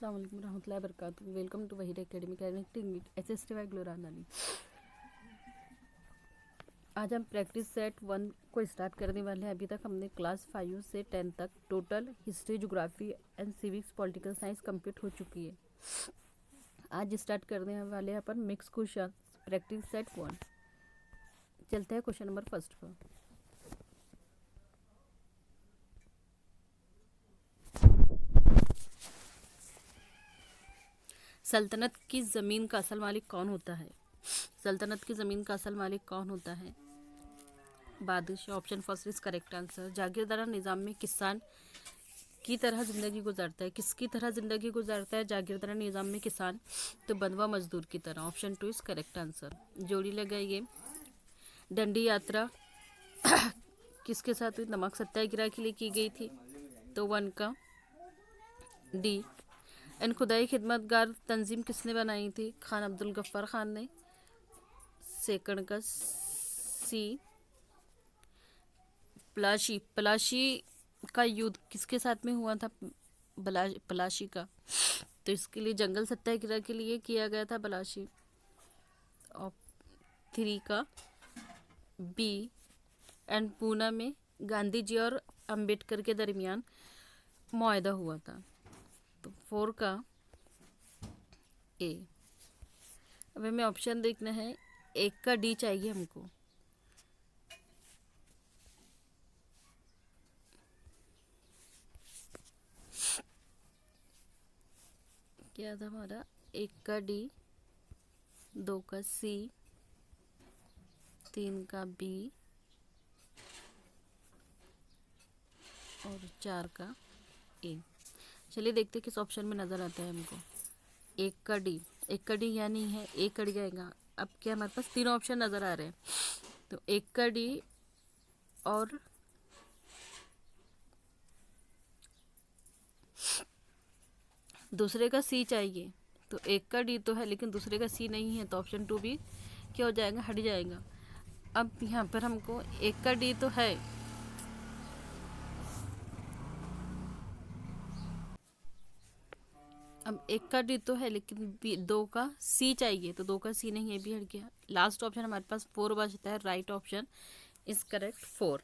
अस्सलाम वालेकुम रहमतुल्लाहि व बरकातुहू। Welcome to Waheed academy connecting SST by ग्लोरा नानी। आज हम प्रैक्टिस सेट 1 को स्टार्ट करने वाले हैं। अभी तक हमने क्लास 5 से 10 तक total history, geography and civics, political science complete हो चुकी है। आज स्टार्ट करने वाले हैं अपन मिक्स क्वेश्चन प्रैक्टिस सेट 1। चलते हैं क्वेश्चन नंबर फर्स्ट पर। सल्तनत की ज़मीन का असल मालिक कौन होता है? सल्तनत की ज़मीन का असल मालिक कौन होता है? बादशाह। Option first is correct answer. जागीरदारा निज़ाम में किसान की तरह ज़िंदगी गुजारता है। किसकी तरह ज़िंदगी गुजारता है जागीरदारा निज़ाम में किसान? तो बंधुआ मजदूर की तरह। Option 2 is correct answer. जोड़ी लगाइए। डंडी यात्रा किसके साथ हुई? नमक सत्याग्रह के लिए की गई थी, तो 1 का डी। एन खुदाई खिदमतगार तंजीम किसने बनाई थी? खान अब्दुल गफ्फार खान ने। सेकंड का सी। पलाशी का युद्ध किसके साथ में हुआ था? पलाशी का, तो इसके लिए जंगल सत्याग्रह के लिए किया गया था पलाशी। और 3 का बी। एंड पूना में गांधी जी और अंबेडकर के दरमियान मुआहदा हुआ था, तो 4 का ए। अब हमें ऑप्शन देखना है। 1 का डी चाहिए हमको। क्या था हमारा? 1 का डी, 2 का सी, 3 का बी और 4 का ए। चलिए देखते किस ऑप्शन में नज़र आता है हमको। 1 का डी। 1 का डी या नहीं है, ए कट जाएगा। अब क्या हमारे पास 3 ऑप्शन नज़र आ रहे हैं, तो 1 का डी और दूसरे का सी चाहिए। तो 1 का डी तो है लेकिन दूसरे का सी नहीं है, तो ऑप्शन 2 भी क्या हो जाएगा? हट जाएगा। अब यहाँ पर हमको 1 का डी तो है, अब 1 का डी तो है लेकिन 2 का सी चाहिए, तो 2 का सी नहीं है, भी हट गया। लास्ट ऑप्शन हमारे पास 4 बचता है। राइट ऑप्शन इज करेक्ट 4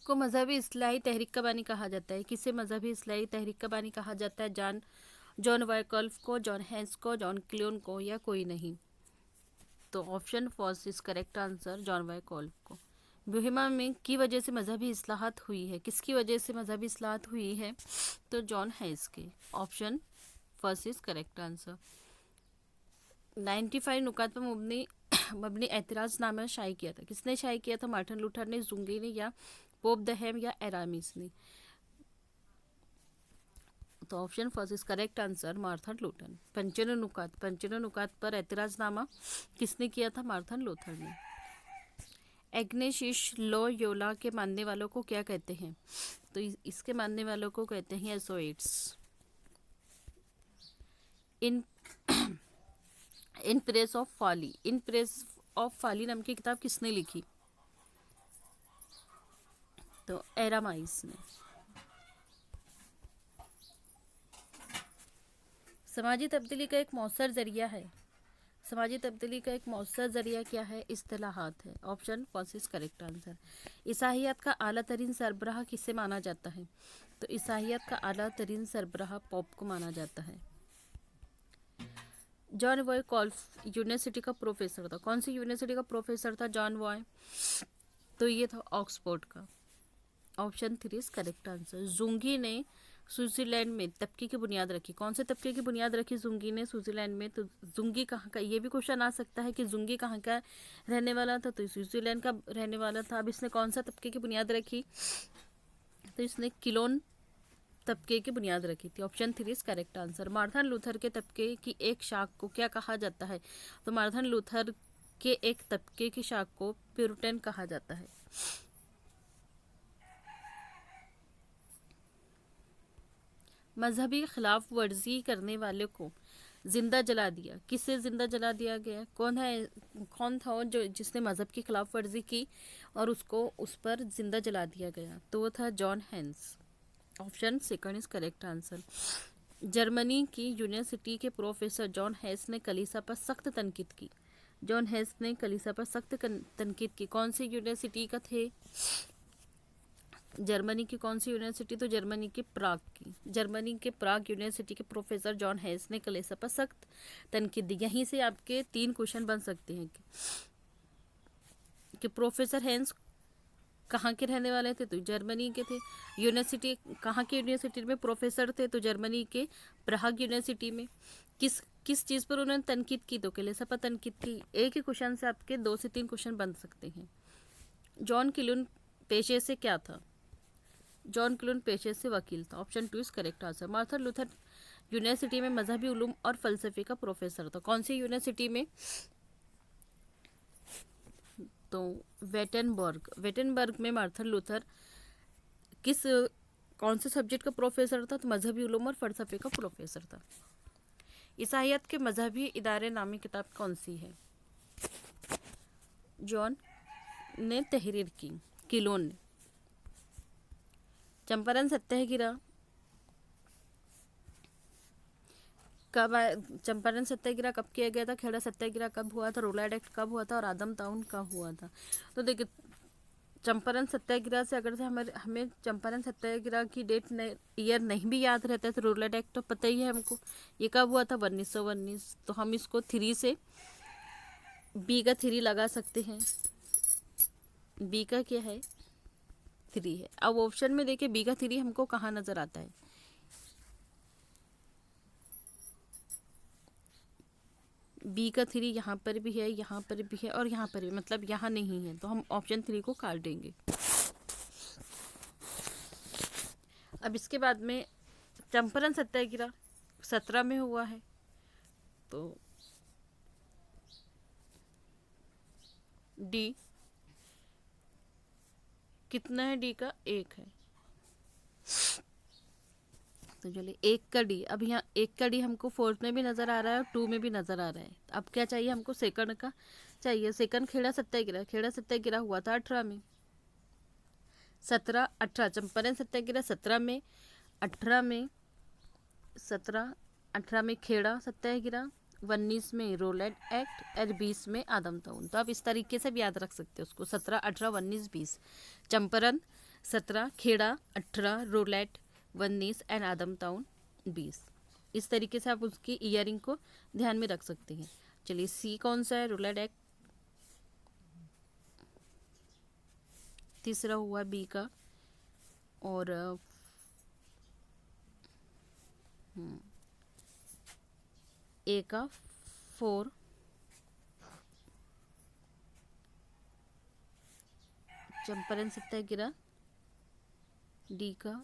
को मजहबी इस्लाही तहरीक का बानी कहा जाता है। किसे मजहबी इस्लाही तहरीक का बानी कहा जाता है? जॉन वाइकल्फ को, जॉन हेंस को, जॉन क्लियोन को, या कोई नहीं? तो option first is correct answer, John Wycliffe को। बोहेमिया में की वजह से मजहबी इस्लाहत हुई है। किसकी वजह से मजहबी इस्लाहत हुई है? तो जॉन हेंस के। Option first is correct answer. 95 नुकात पर मबनी एतराज़नामा शाये किया था। किसने शाये किया था? मार्टिन लूथर ने, जुंगी ने, या पोप दहेम, या एरामिस ने? तो option first is correct answer, Martin Luther. 95 नुकात पर एतराज़नामा किसने किया था? मार्टिन लूथर ने। इग्नेशियस लोयोला के मानने वालों को क्या कहते हैं? तो इसके मानने वालों को कहते हैं एसोइट्स। इन इन प्रेस ऑफ फॉली नाम की किताब किसने लिखी? तो एरामाइस ने। समाजी तब्दीली का एक मौसर जरिया है। समाजी तब्दीली का एक मौसर जरिया क्या है? इस्तिलाहात है। Option first is correct answer. ईसाहियत का आला तरीन सरबराह किसे माना जाता है? तो ईसाहियत का आला तरीन सरबराह पोप को माना जाता है। जॉन वॉय कॉल्फ यूनिवर्सिटी का प्रोफेसर था। कौन सी यूनिवर्सिटी का प्रोफेसर था जॉन वॉय? तो ये था ऑक्सफोर्ड का। Option 3 is correct answer. Zwingli ने स्विट्जरलैंड में तबके की बुनियाद रखी। कौन से तबके की बुनियाद रखी जुंगी ने स्विट्जरलैंड में? तो जुंगी कहाँ का, ये भी क्वेश्चन आ सकता है कि जुंगी कहाँ का रहने वाला था? तो स्विट्जरलैंड का रहने वाला था। अब इसने कौन सा तबके की बुनियाद रखी? तो इसने किलोन तबके की बुनियाद रखी थी। Option 3 is correct answer. Martin Luther के तबके की एक शाख को क्या कहा जाता है? तो मार्टिन लूथर के एक तबके की शाख को प्यूरिटन कहा जाता है। मजहबी खिलाफ वर्जी करने वाले को जिंदा जला दिया। किससे जिंदा जला दिया गया? कौन था जो जिसने मजहब की खिलाफ वर्जी की और उसको उस पर जिंदा जला दिया गया? तो वो था John hence. Option second is correct answer. Germany की यूनिवर्सिटी के प्रोफेसर जॉन हेस ने कलीसिया पर सख्त तनकीद की। जॉन हेस ने कलीसिया पर सख्त तनकीद की। कौन सी यूनिवर्सिटी का थे? जर्मनी की कौन सी यूनिवर्सिटी? तो जर्मनी के प्राग की। जर्मनी के प्राग यूनिवर्सिटी के प्रोफेसर जॉन हेस ने कलीसिया पर सख्त तनकीद दी। यहीं से आपके 3 क्वेश्चन बन सकते हैं कि प्रोफेसर हेंस कहाँ के रहने वाले थे? तो जर्मनी के थे। यूनिवर्सिटी कहाँ की यूनिवर्सिटी में प्रोफेसर थे? तो जर्मनी के प्राग यूनिवर्सिटी में। किस चीज़ पर उन्होंने तनकीद की? तो कलीसिया पर तनकीद की। एक ही क्वेश्चन से आपके 2 से 3 क्वेश्चन बन सकते हैं। जॉन क्लून पेशे से क्या था? जॉन क्लून पेशे से वकील था। Option 2 is correct answer. Martin Luther university में मजहबी उलूम और फलसफे का प्रोफेसर था। कौन सी यूनिवर्सिटी में? तो वेटनबर्ग में मार्टिन लूथर कौन से सब्जेक्ट का प्रोफेसर था? तो मजहबी उलूम और फलसफे का प्रोफेसर था। ईसाइयत के मजहबी इदारे नामी किताब कौन सी है? जॉन ने तहरीर की, किलोन ने। चंपारण सत्याग्रह चंपारण सत्याग्रह कब किया गया था? खेड़ा सत्याग्रह कब हुआ था? रोलैंड एक्ट कब हुआ था? और आदम टाउन कब हुआ था? तो देखिए, चंपारण सत्याग्रह से अगर से हमें चंपारण सत्याग्रह की डेट ईयर नहीं भी याद रहता है तो रोलैंड एक्ट तो पता ही है हमको। ये कब हुआ था? 1919। तो हम इसको 3 से बी का 3 लगा सकते हैं। बी का क्या है? 3 है। अब ऑप्शन में देखिए बी का 3 हमको कहाँ नजर आता है? बी का 3 यहाँ पर भी है, यहाँ पर भी है और यहाँ पर भी, मतलब यहाँ नहीं है, तो हम ऑप्शन 3 को काट देंगे। अब इसके बाद में चंपारण सत्याग्रह 17 में हुआ है, तो डी कितना है? डी का 1 है। तो चलिए 1 का डी। अब यहाँ 1 का डी हमको 4th में भी नज़र आ रहा है और 2 में भी नज़र आ रहा है। अब क्या चाहिए हमको? सेकंड का चाहिए। सेकंड खेड़ा सत्याग्रह हुआ था 18 में। 17 18 चंपारण सत्याग्रह 17 में, 18 में 17 18 में खेड़ा सत्याग्रह, 19 में रोलैंड एक्ट और 20 में आदम टाउन। तो आप इस तरीके से भी याद रख सकते हो उसको। 17 18 19 20। चंपारण 17, खेड़ा 18, रोलैंड 19 एंड आदम टाउन 20। इस तरीके से आप उसकी ईयरिंग को ध्यान में रख सकते हैं। चलिए सी कौन सा है? Rowlatt act. तीसरा हुआ बी का, और ए का 4, चंपारण सत्याग्रह डी का,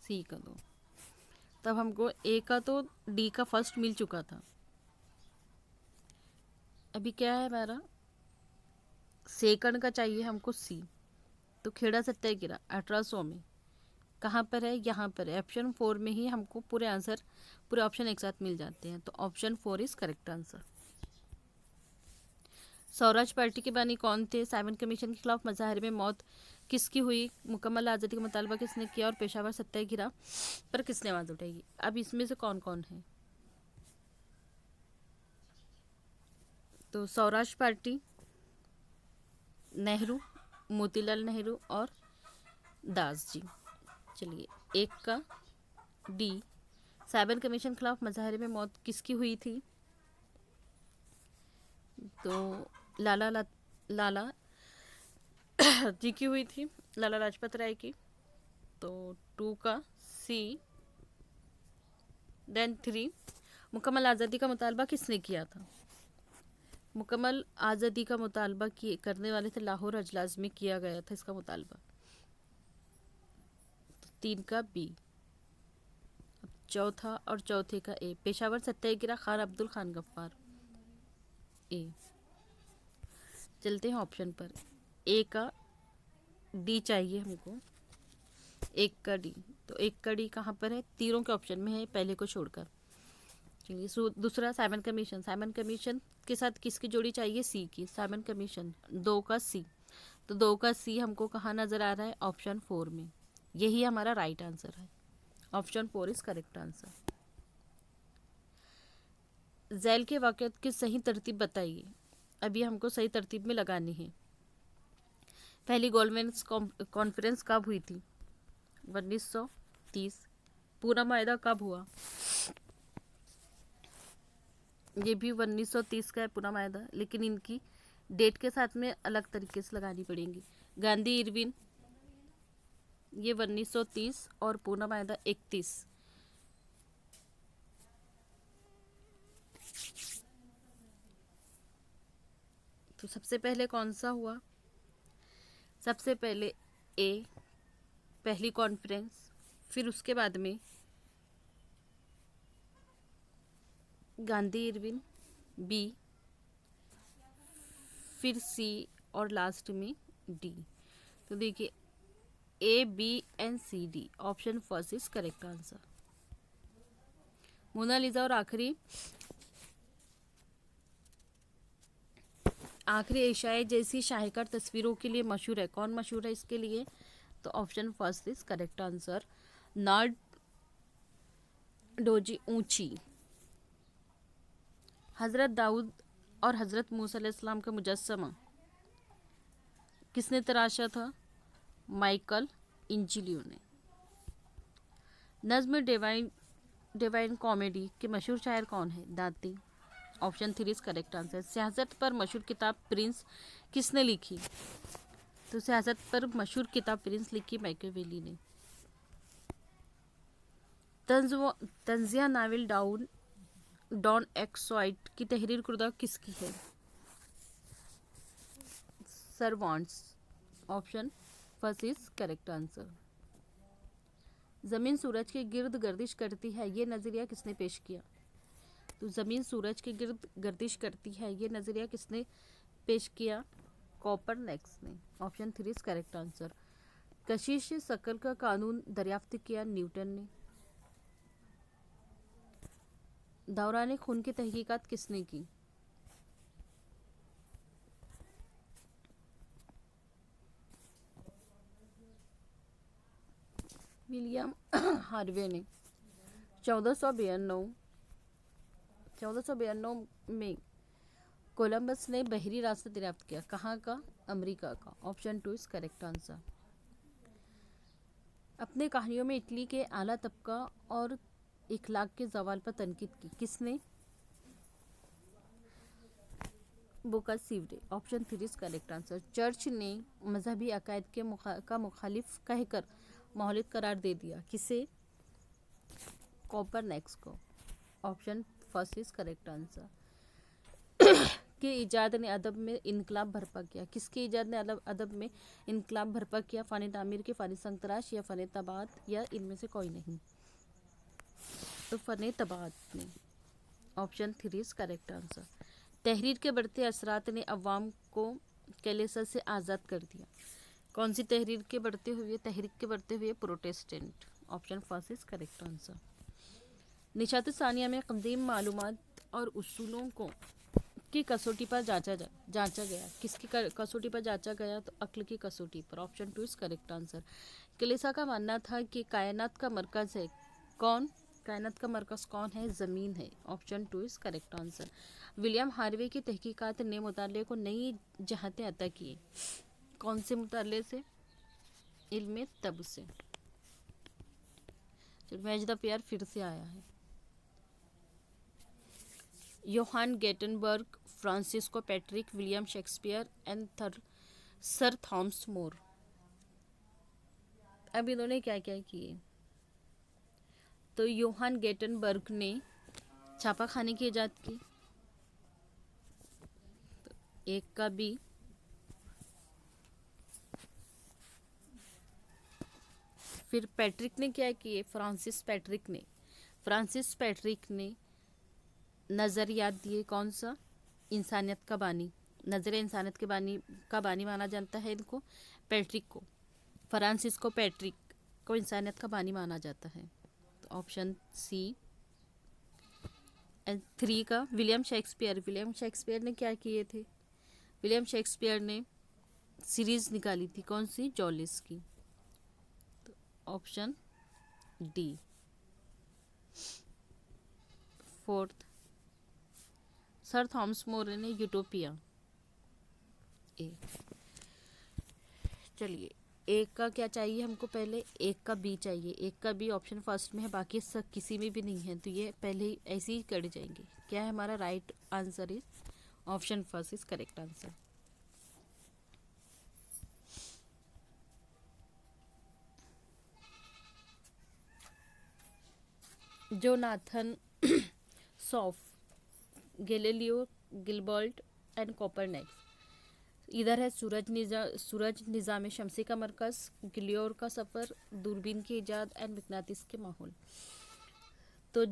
सी का 2। तब हमको ए का तो डी का फर्स्ट मिल चुका था। अभी क्या है हमारा? सेकंड का चाहिए हमको सी। तो खेड़ा सत्याग्रह 1800 में कहाँ पर है? यहाँ पर है। ऑप्शन 4 में ही हमको पूरे आंसर, पूरे ऑप्शन एक साथ मिल जाते हैं। तो option 4 is correct answer. Swaraj party के बानी कौन थे? साइमन कमीशन के खिलाफ मजाहरे में मौत किसकी हुई? मुकम्मल आज़ादी का मुतालबा किसने किया? और पेशावर सत्याग्रह पर किसने आवाज़ उठाई? अब इसमें से कौन कौन है? तो स्वराज पार्टी, नेहरू, मोतीलाल नेहरू और दास जी। चलिए 1 का डी, साइमन कमीशन के खिलाफ मजाहरे में मौत किसकी हुई थी? तो लाला जी की हुई थी, लाला लाजपत राय की। तो 2 का सी। देन 3, मुकम्मल आज़ादी का मुतालबा किसने किया था? मुकम्मल आज़ादी का मुतालबा करने वाले थे लाहौर अजलास में किया गया था इसका मुतालबा। 3 का बी। चौथा और चौथे का ए, पेशावर सत्याग्रह खान अब्दुल खान गफ्फार, ए। चलते हैं ऑप्शन पर। ए का डी चाहिए हमको। 1 का डी। तो 1 का डी कहाँ पर है? तीनों के ऑप्शन में है पहले को छोड़कर। चलिए दूसरा साइमन कमीशन। साइमन कमीशन के साथ किसकी जोड़ी चाहिए? सी की। साइमन कमीशन 2 का सी, तो 2 का सी हमको कहाँ नज़र आ रहा है? ऑप्शन 4 में। यही हमारा राइट आंसर है। Option 4 is correct answer. झैल के वाक़यात की सही तरतीब बताइए। अभी हमको सही तरतीब में लगानी है। पहली गोलमेज कॉन्फ्रेंस कब हुई थी? 1930। पूरा मायदा कब हुआ? ये भी 1930 का है पूरा मायदा, लेकिन इनकी डेट के साथ में अलग तरीके से लगानी पड़ेंगी। गांधी इरविन ये 1930 और पूरा मायदा 31। तो सबसे पहले कौन सा हुआ? सबसे पहले ए पहली कॉन्फ्रेंस, फिर उसके बाद में गांधी इरविन, बी, फिर सी और लास्ट में डी। तो देखिए A B and C D, option first is correct answer. Mona Lisa और आखिरी एशियाई जैसी शाहकार तस्वीरों के लिए मशहूर है। कौन मशहूर है इसके लिए? तो option first is correct answer, नार्ड डोजी ऊंची। हज़रत दाऊद और हज़रत मूसा अलैहिस्सलाम का मुजस्समा किसने तराशा था? माइकल इंजिलियो ने। नज्म डिवाइन कॉमेडी के मशहूर शायर कौन है? Danti. Option 3 is correct answer. सियासत पर मशहूर किताब प्रिंस किसने लिखी? तो सियासत पर मशहूर किताब प्रिंस लिखी मैकियावेली ने। तंजिया नावल डॉन एक्सॉइट की तहरीर कुर्दा किसकी है? Cervantes. Option first is correct answer. ज़मीन सूरज के गिर्द गर्दिश करती है, ये नज़रिया किसने पेश किया? तो ज़मीन सूरज के गिर्द गर्दिश करती है, ये नज़रिया किसने पेश किया? कोपरनिकस ने। Option 3 is correct answer. कशिश शकल का कानून दरियाफ्त किया न्यूटन ने। दौरान खून की तहकीकात किसने की? विलियम हार्वे ने। 1492 में कोलंबस ने बहरी रास्ता दरियाफ्त किया। कहाँ का? अमेरिका का। Option 2 is correct answer. अपने कहानियों में इटली के आला तबका और इखलाक के जवाल पर तनकीद की। किसने? बोकासीवरे। Option 3 is correct answer. Church ने मजहबी अकायद का मुखालिफ कहकर मोहलत करार दे दिया। किसे? कोपरनिकस को। Option first is correct answer. की इजाद ने अदब में इनकलाब बर्पा किया। किसकी इजाद ने अदब में इनकलाब बर्पा किया? फ़ानी तामीर के फ़ानी संतराश या फ़न तबात या इनमें से कोई नहीं? तो फ़न तबात ने। Option 3 is correct answer. तहरीर के बढ़ते असरात ने अवाम को कैलेसा से आज़ाद कर दिया। कौन सी तहरीर के बढ़ते हुए? तहरीक के बढ़ते हुए Protestant. Option first is correct answer. Nishat Sania में कदीम मालूमात और उसूलों को की कसौटी पर जांचा गया। किसकी कसौटी पर जांचा गया? तो अक्ल की कसौटी पर। Option 2 is correct answer. कलीसा का मानना था कि कायनात का मरकज़ है। कौन? कायनात का मरकज़ कौन है? ज़मीन है। Option 2 is correct answer. William Harvey की तहकीकात ने मुताले को नई जहतें अता की। कौन से मुताले से? इल्म तब से। मैच द पेयर फिर से आया है। Johann Gutenberg, Francisco Patrick, William Shakespeare and sir Thomas More. अब इन्होंने क्या क्या किए? तो योहान गेटनबर्ग ने छापा खाने की इजाद की। तो एक का बी। फिर पैट्रिक ने क्या किए? फ्रांसिस पैट्रिक ने नज़रियात दिए। कौन सा? इंसानियत का बानी। नज़रिया इंसानियत के बानी माना जाता है इनको, पैट्रिक को। फ्रांसिस्को पैट्रिक को इंसानियत का बानी माना जाता है। तो ऑप्शन सी एंड 3 का विलियम शेक्सपियर। विलियम शेक्सपियर ने क्या किए थे? विलियम शेक्सपियर ने सीरीज निकाली थी, कौन सी? जॉलिस की। तो option D. 4th, sir Thomas मोर ने यूटोपिया। ए। चलिए, एक का क्या चाहिए हमको? पहले एक का बी चाहिए। एक का बी ऑप्शन फर्स्ट में है, बाकी सब किसी में भी नहीं है, तो ये पहले ही ऐसे ही कट जाएंगे। क्या है हमारा right answer? Is option first is correct answer. Jonathan soft, Galileo, Gilbert and Copernicus. इधर है सूरज निज़ाम शमसी का मरकज़, गिलियोर का सफ़र, दूरबीन की इजाद एंड मकनातीस के माहौल। तो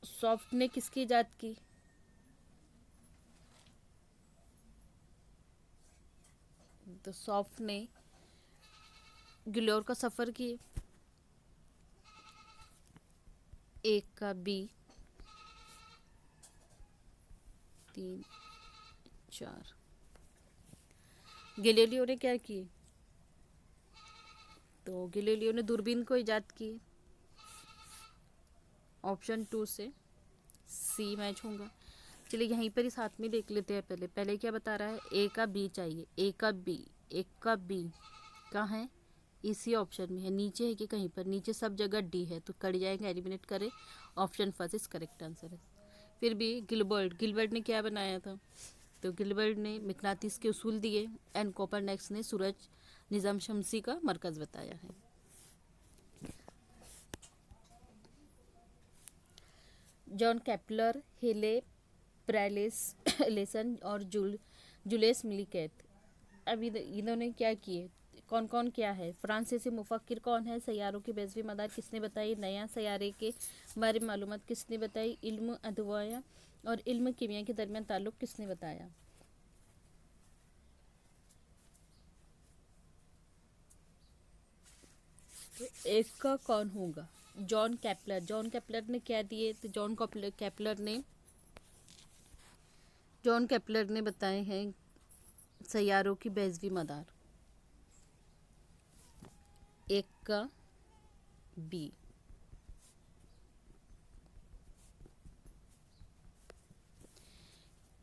सॉफ्ट ने किसकी इजाद की? तो सॉफ्ट ने गिलियोर का सफ़र किए। एक का बी, 3 4। गैलीलियो ने क्या किए? तो गैलीलियो ने दूरबीन को इजाद की। ऑप्शन 2 से सी मैच होगा। चलिए यहीं पर ही साथ में देख लेते हैं। पहले क्या बता रहा है? ए का बी चाहिए। ए का बी, एक का बी कहाँ है? इसी ऑप्शन में है। नीचे है कि कहीं पर? नीचे सब जगह डी है, तो कट जाएंगे, एलिमिनेट करें। Option first is correct answer है। फिर भी गिलबर्ट ने क्या बनाया था? तो गिलबर्ट ने मकनातीस के उसूल दिए एंड कोपरनिकस ने सूरज निज़ाम शमसी का मरकज़ बताया है। जॉन केपलर, हेले प्रेलिस लेसन और जुलियस मिलीकैथ। अब इन्होंने क्या किए? कौन कौन क्या है? फ्रांसीसी मुफक्किर कौन है? सैयारों की बेज़वी मदार किसने बताई? नया सैयारे के बारे में मालूमात किसने बताई? इल्म अदवाया और इल्म कीमिया के दरमियान ताल्लुक किसने बताया? तो एक का कौन होगा? John Kepler. जॉन केपलर ने क्या दिए? तो जॉन केपलर ने बताए हैं सैयारों की बेज़वी मदार। एक का बी।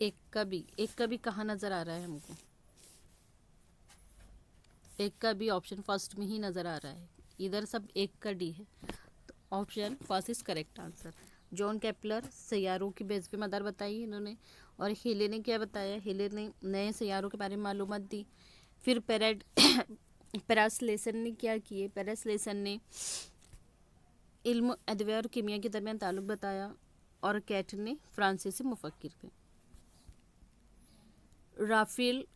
एक का बी कहाँ नज़र आ रहा है हमको? एक का बी ऑप्शन फर्स्ट में ही नज़र आ रहा है। इधर सब एक का डी है, तो option first is correct answer. John Kepler सैयारों की बेज़वी मदार बताई इन्होंने। और हेले ने क्या बताया? हेले ने नए सैयारों के बारे में मालूमात दी। फिर पेरासलेसन ने क्या किए? पेरासलेसन ने इल्म अदविया और कीमिया के दरमियान ताल्लुक बताया। और कैट ने फ्रांसीसी मुफक्किर थे। राफेल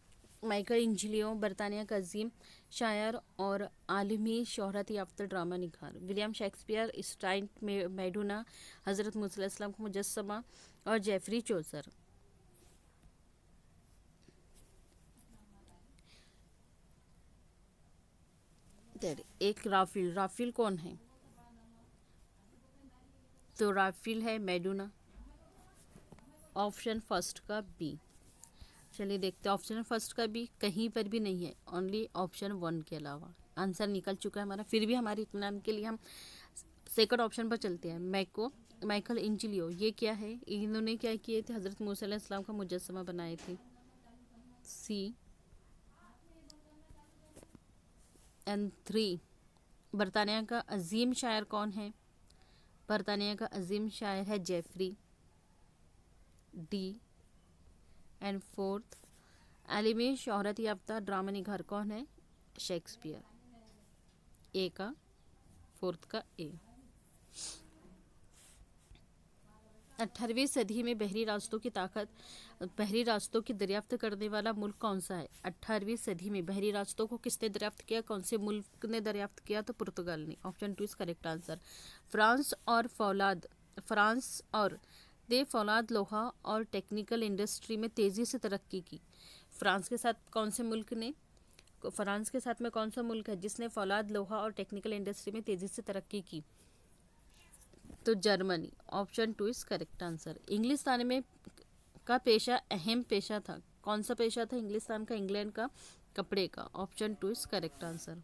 माइकल इंजलियो बरतानिया का अजीम शायर और आलमी शोहरत याफ्ता ड्रामा निगार। विलियम शेक्सपियर, स्टाइट मैडोना, हज़रत मूसा अलैहिस्सलाम का मुजस्समा और जेफरी चौसर। एक राफेल कौन है? तो राफेल है मैडोना। ऑप्शन फर्स्ट का बी। चलिए देखते हैं। ऑप्शन फर्स्ट का भी कहीं पर भी नहीं है, ओनली ऑप्शन 1 के अलावा। आंसर निकल चुका है हमारा। फिर भी हमारे इत्मीनान के लिए हम सेकंड ऑप्शन पर चलते हैं। माइकल इंजलियो, ये क्या है? इन्होंने क्या किए थे? हज़रत मूसा अलैहिस्सलाम का मुजस्समा बनाए थे। सी। एंड 3, बरतानिया का अजीम शायर कौन है? बरतानिया का अजीम शायर है जेफरी। डी। एंड 4th, आलिमी शोहरत याफ्ता ड्रामा निगार कौन है? शेक्सपियर। ए का 4th का ए। 18वीं सदी में बहरी रास्तों की दरियाफ्त करने वाला मुल्क कौन सा है? 18वीं सदी में बहरी रास्तों को किसने दरियाफ्त किया? कौन से मुल्क ने दरियाफ्त किया? तो पुर्तगाल ने। Option 2 is correct answer. France और दे फौलाद लोहा और टेक्निकल इंडस्ट्री में तेज़ी से तरक्की की। फ्रांस के साथ में कौन सा मुल्क है जिसने फौलाद लोहा और टेक्निकल इंडस्ट्री में तेज़ी से तरक्की की? तो Germany, option 2 is correct answer. इंग्लिस्तान में का पेशा अहम पेशा था, कौन सा पेशा था इंग्लिस्तान का? इंग्लैंड का कपड़े का, ऑप्शन 2 इज करेक्ट आंसर।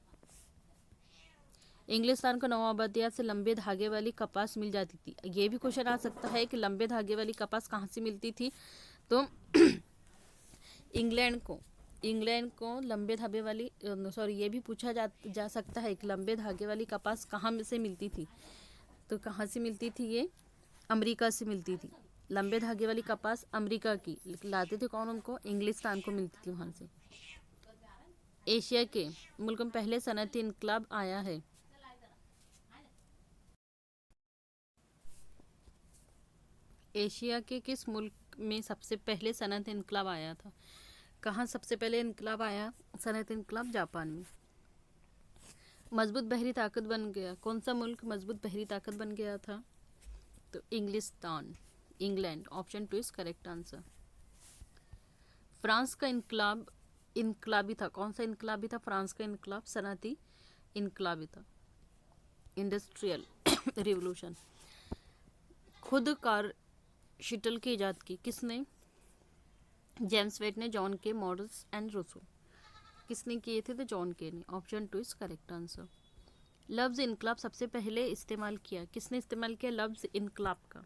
इंग्लिस्तान को नवाबादियात से लंबे धागे वाली कपास मिल जाती थी। ये भी क्वेश्चन आ सकता है कि लंबे धागे वाली कपास कहाँ से मिलती थी, तो इंग्लैंड को लंबे धागे वाली सॉरी ये भी पूछा जा सकता है कि लंबे धागे वाली कपास कहाँ से मिलती थी, तो कहाँ से मिलती थी? ये अमेरिका से मिलती थी। लंबे धागे वाली कपास अमेरिका की लाते थे कौन? उनको इंग्लिस्तान को मिलती थी वहाँ से। एशिया के मुल्क में पहले सनअती इनकलाब आया है। एशिया के किस मुल्क में सबसे पहले सनअती इनकलाब आया था? कहाँ सबसे पहले इनकलाब आया? सनअती इनकलाब जापान में। मजबूत बहरी ताकत बन गया, कौन सा मुल्क मजबूत बहरी ताकत बन गया था? तो इंग्लिस्तान, England, option 2 is correct answer. France का इनकलाबी था, कौन सा इनकलाबी था? फ्रांस का इनकलाब सनअती इनकलाबी था, इंडस्ट्रियल रिवोल्यूशन। खुद कार शटल की इजाद की किसने? जेम्स वेट ने, जॉन के, मॉरिस एंड रूसो। किसने किए थे? तो जॉन के ने, ऑप्शन 2 इज करेक्ट आंसर। लफ्ज़ इनकलाब सबसे पहले इस्तेमाल किया, किसने इस्तेमाल किया लफ्ज़ इनकलाब का?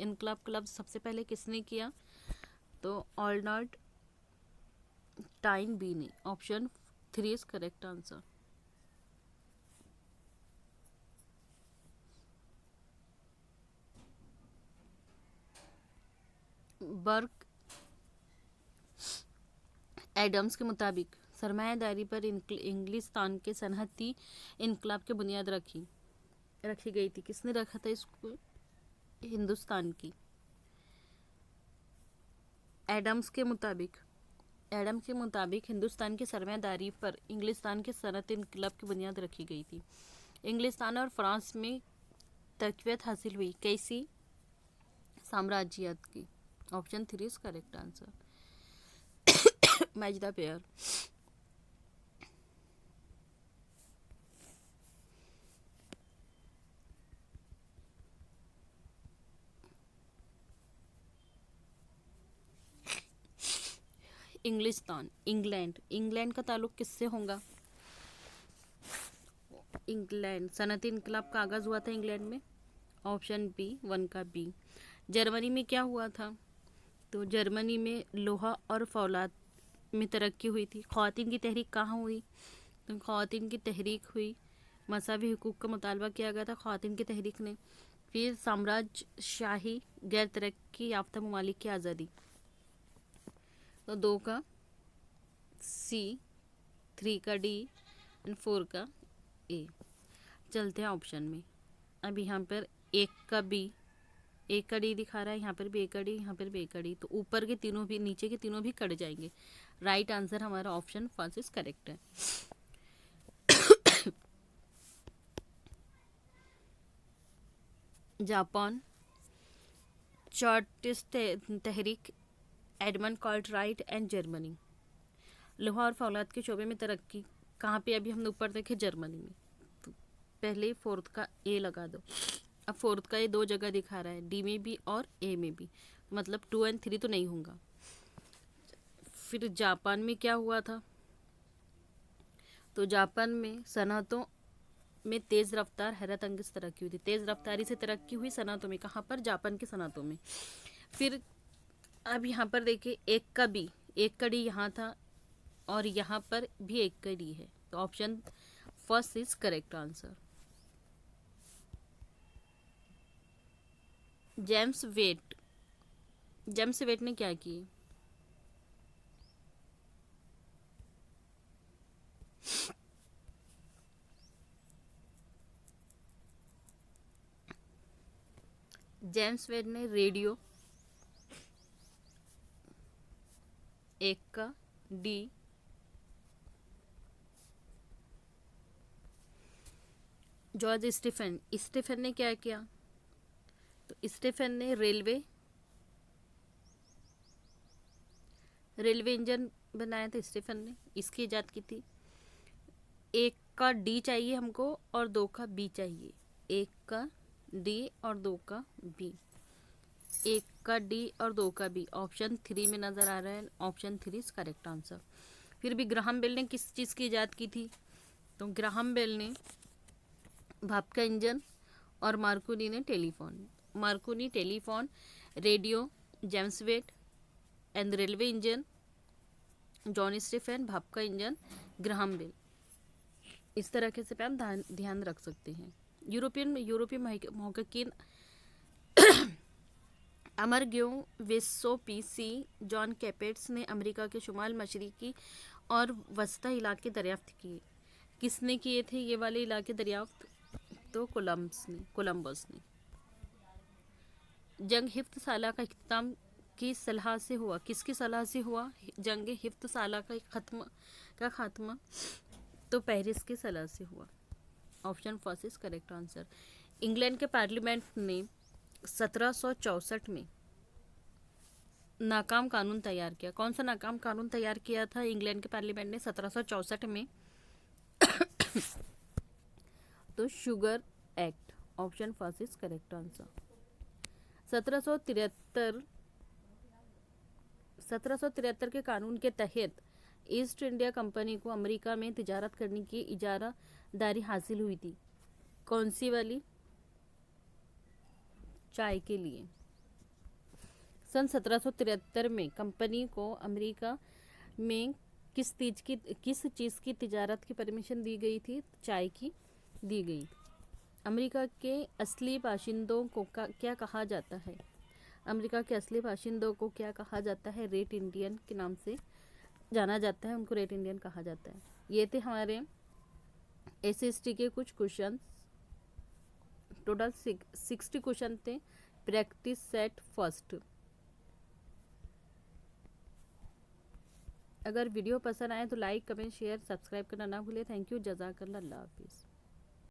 इनकलाब का लफ्ज़ सबसे पहले किसने किया? तो ऑर्नाल्ड टाइन बी ने, option 3 is correct answer. Burke Adams के मुताबिक सरमायादारी पर इंग्लिस्तान के सनहती इनकलाब की बुनियाद रखी गई थी, किसने रखा था इसको? हिंदुस्तान की। एडम्स के मुताबिक हिंदुस्तान की सरमायादारी पर इंग्लिस्तान के सनअती इनकलाब की बुनियाद रखी गई थी। इंग्लिस्तान और फ्रांस में तकवीत हासिल हुई कैसी? साम्राज्यवाद की, option 3 is correct answer. Match the pair. England का ताल्लुक किससे होगा? इंग्लैंड, सनअती इनकलाब का आगाज हुआ था इंग्लैंड में, ऑप्शन बी 1 का बी। जर्मनी में क्या हुआ था? तो जर्मनी में लोहा और फौलाद में तरक्की हुई थी। ख़वातीन की तहरीक कहाँ हुई? तो ख़वातीन की तहरीक हुई, मसावी हुकूक का मुतालबा किया गया था ख़वातीन की तहरीक ने। फिर साम्राज्यशाही गैर तरक्की याफ्ता ममालिक की आज़ादी, तो 2 का सी, 3 का डी एंड 4 का ए। चलते हैं ऑप्शन में। अब यहाँ पर 1 का डी दिखा रहा है, यहाँ पर भी 1 का डी, यहाँ पर भी 1 का डी, तो ऊपर के तीनों भी नीचे के तीनों भी कट जाएंगे। राइट आंसर हमारा ऑप्शन 1 इज करेक्ट है। Japan, chartist Tehreek, Edmund Cartwright and Germany. लोहा और फौलाद के शोबे में तरक्की कहाँ पे? अभी हमने ऊपर देखे जर्मनी में, तो पहले 4th का ए लगा दो। अब 4th का ए 2 जगह दिखा रहा है, डी में भी और ए में भी, मतलब 2 और 3 तो नहीं होगा। फिर जापान में क्या हुआ था? तो जापान में सनअतों में तेज़ रफ्तार हैरत अंगेज तरक्की हुई थी, तेज़ रफ्तारी से तरक्की हुई सनअतों में। कहाँ पर? जापान की सनअतों में। फिर अब यहाँ पर देखिए 1 का डी यहाँ था और यहाँ पर भी 1 का डी है, तो option 1 is correct answer. James Watt ने क्या किए? जेम्स वेट ने रेडियो, 1 का डी, जॉर्ज स्टीफन ने क्या किया? तो स्टीफन ने रेलवे इंजन बनाया था, स्टीफन ने इसकी इजाद की थी। 1 का डी चाहिए हमको और 2 का बी चाहिए। 1 का डी और 2 का बी, 1 का डी और 2 का बी, ऑप्शन 3 में नज़र आ रहा है। Option 3 is correct answer. फिर भी ग्राहम बेल ने किस चीज़ की ईजाद की थी? तो ग्राहम बेल ने भाप का इंजन और मार्कोनी ने telephone. Marconi telephone, radio, James Watt and railway engine, John Stephen, भाप का इंजन, ग्राहम बेल। इस तरह के से आप ध्यान रख सकते हैं। यूरोपीय महक्कीन अमरग्यो वेसोपीसी जॉन कैपेट्स ने अमेरिका के शुमाल मशरकी और वस्ता इलाके दरियाफ्त किए। किसने किए थे ये वाले इलाके दरियाफ्त? तो कोलंबस ने। जंग हिफ्त साला का इख्तिताम की सलाह से हुआ? किसकी सलाह से हुआ जंग हिफ्त साला का खात्मा? तो पेरिस की सलाह से हुआ। Option first is correct answer. England के पार्लियामेंट ने 1764 में नाकाम कानून तैयार किया। कौन सा नाकाम कानून तैयार किया था इंग्लैंड के पार्लियामेंट ने 1764 में? तो sugar act. Option first is correct answer. 1773 के कानून के तहत ईस्ट इंडिया कंपनी को अमेरिका में तिजारत करने की इजारादारी हासिल हुई थी। कौन सी वाली? चाय के लिए। सन 1773 में कंपनी को अमेरिका में किस चीज़ की तिजारत की परमिशन दी गई थी? चाय की दी गई। अमेरिका के असली बाशिंदों को क्या कहा जाता है? अमेरिका के असली बाशिंदों को क्या कहा जाता है? रेड इंडियन के नाम से जाना जाता है, उनको रेड इंडियन कहा जाता है। ये थे हमारे SST के कुछ क्वेश्चन। टोटल 60 क्वेश्चन थे। Practice set first. अगर वीडियो पसंद आए तो लाइक, कमेंट, शेयर, सब्सक्राइब करना ना भूलें। Thank you. जज़ाकल्लाह। अल्लाह हाफिज़।